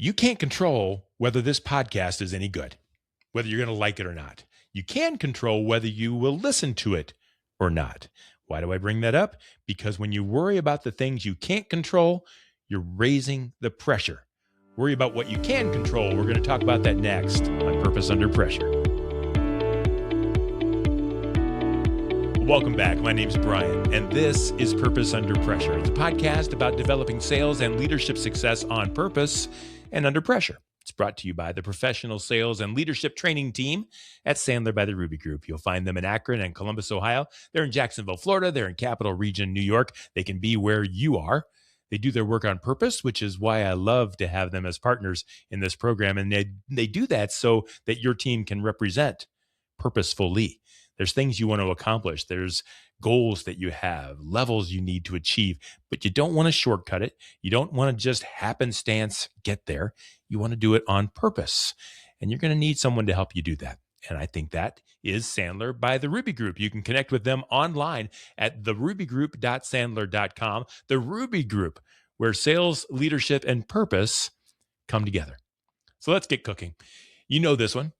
You can't control whether this podcast is any good, whether you're going to like it or not. You can control whether you will listen to it or not. Why do I bring that up? Because when you worry about the things you can't control, you're raising the pressure. Worry about what you can control. We're going to talk about that next on Purpose Under Pressure. Welcome back. My name's Bryan, and this is Purpose Under Pressure. It's a podcast about developing sales and leadership success on purpose and under pressure. It's brought to you by the professional sales and leadership training team at Sandler by the Ruby Group. You'll find them in Akron and Columbus, Ohio. They're in Jacksonville, Florida. They're in Capital Region, New York. They can be where you are. They do their work on purpose, which is why I love to have them as partners in this program. And they do that so that your team can represent purposefully. There's things you want to accomplish. There's goals that you have, levels you need to achieve, but you don't want to shortcut it. You don't want to just happenstance get there. You want to do it on purpose. And you're going to need someone to help you do that. And I think that is Sandler by the Ruby Group. You can connect with them online at therubygroup.sandler.com. The Ruby Group, where sales, leadership, and purpose come together. So let's get cooking. You know this one.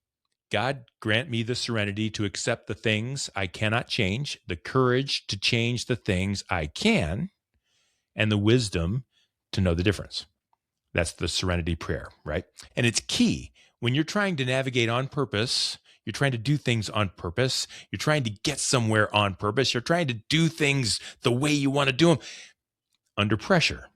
God, grant me the serenity to accept the things I cannot change, the courage to change the things I can, and the wisdom to know the difference. That's the serenity prayer, right? And it's key when you're trying to navigate on purpose. You're trying to do things on purpose. You're trying to get somewhere on purpose. You're trying to do things the way you want to do them under pressure.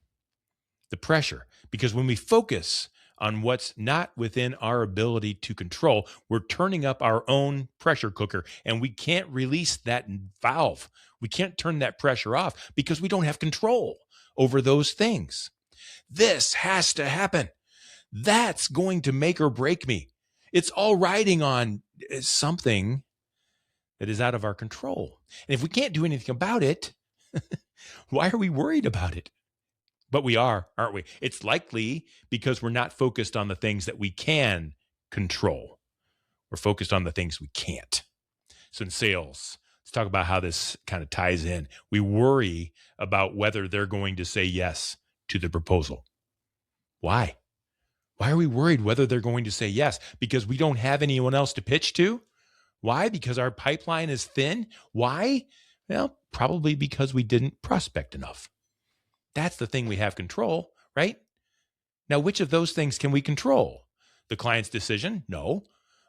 The pressure, because when we focus on what's not within our ability to control, we're turning up our own pressure cooker, and we can't release that valve. We can't turn that pressure off because we don't have control over those things. This has to happen. That's going to make or break me. It's all riding on something that is out of our control. And if we can't do anything about it, why are we worried about it? But we are, aren't we? It's likely because we're not focused on the things that we can control. We're focused on the things we can't. So in sales, let's talk about how this kind of ties in. We worry about whether they're going to say yes to the proposal. Why? Why are we worried whether they're going to say yes? Because we don't have anyone else to pitch to? Why? Because our pipeline is thin? Why? Well, probably because we didn't prospect enough. That's the thing we have control, right? Now, which of those things can we control? The client's decision? No.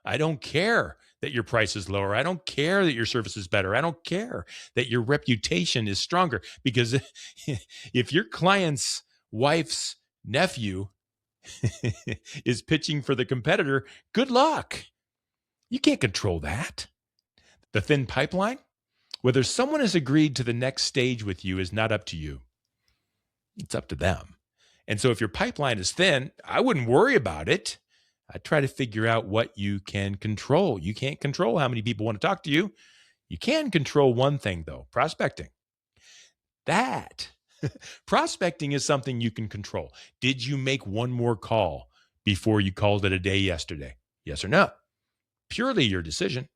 I don't care that your price is lower. I don't care that your service is better. I don't care that your reputation is stronger. Because if your client's wife's nephew is pitching for the competitor, good luck. You can't control that. The thin pipeline? Whether someone has agreed to the next stage with you is not up to you. It's up to them. And so if your pipeline is thin, I wouldn't worry about it. I'd try to figure out what you can control. You can't control how many people want to talk to you. You can control one thing, though, prospecting. Prospecting is something you can control. Did you make one more call before you called it a day yesterday? Yes or no? Purely your decision,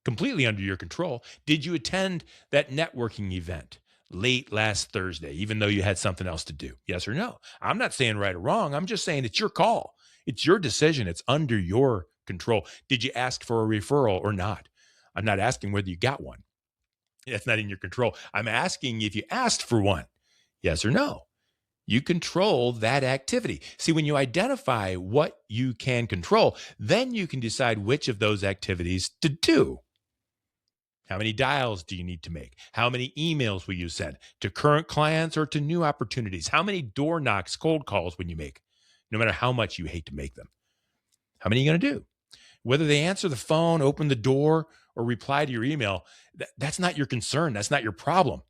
completely under your control. Did you attend that networking event late last Thursday, even though you had something else to do? Yes or no? I'm not saying right or wrong. I'm just saying it's your call. It's your decision. It's under your control. Did you ask for a referral or not? I'm not asking whether you got one. That's not in your control. I'm asking if you asked for one. Yes or no? You control that activity. See, when you identify what you can control, then you can decide which of those activities to do. How many dials do you need to make? How many emails will you send to current clients or to new opportunities? How many door knocks, cold calls will you make, no matter how much you hate to make them? How many are you going to do? Whether they answer the phone, open the door, or reply to your email, that's not your concern. That's not your problem.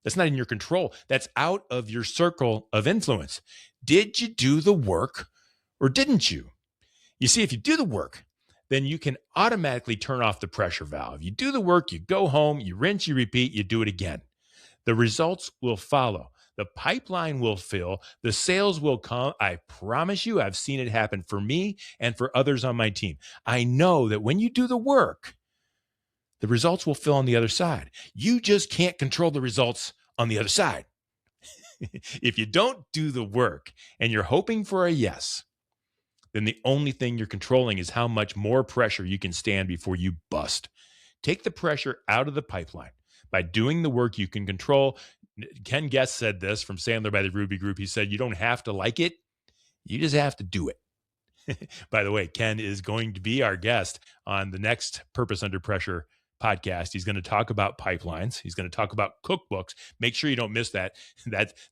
That's not in your control. That's out of your circle of influence. Did you do the work or didn't you? You see, if you do the work, then you can automatically turn off the pressure valve. You do the work, you go home, you rinse, you repeat, you do it again. The results will follow. The pipeline will fill. The sales will come. I promise you, I've seen it happen for me and for others on my team. I know that when you do the work, the results will fill on the other side. You just can't control the results on the other side. If you don't do the work and you're hoping for a yes, then the only thing you're controlling is how much more pressure you can stand before you bust. Take the pressure out of the pipeline by doing the work you can control. Ken Guest said this from Sandler by the Ruby Group. He said, you don't have to like it. You just have to do it. By the way, Ken is going to be our guest on the next Purpose Under Pressure podcast. He's going to talk about pipelines. He's going to talk about cookbooks. Make sure you don't miss that.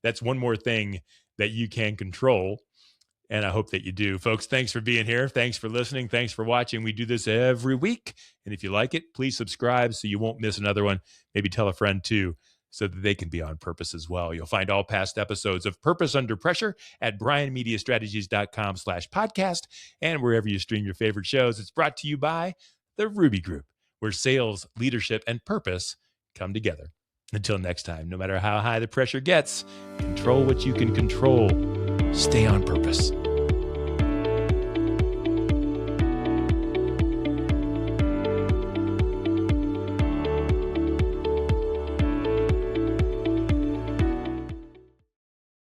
That's one more thing that you can control. And I hope that you do. Folks, thanks for being here. Thanks for listening. Thanks for watching. We do this every week. And if you like it, please subscribe so you won't miss another one. Maybe tell a friend too, so that they can be on purpose as well. You'll find all past episodes of Purpose Under Pressure at bryanmediastrategies.com/podcast and wherever you stream your favorite shows. It's brought to you by the Ruby Group, where sales, leadership, and purpose come together. Until next time, no matter how high the pressure gets, control what you can control. Stay on purpose.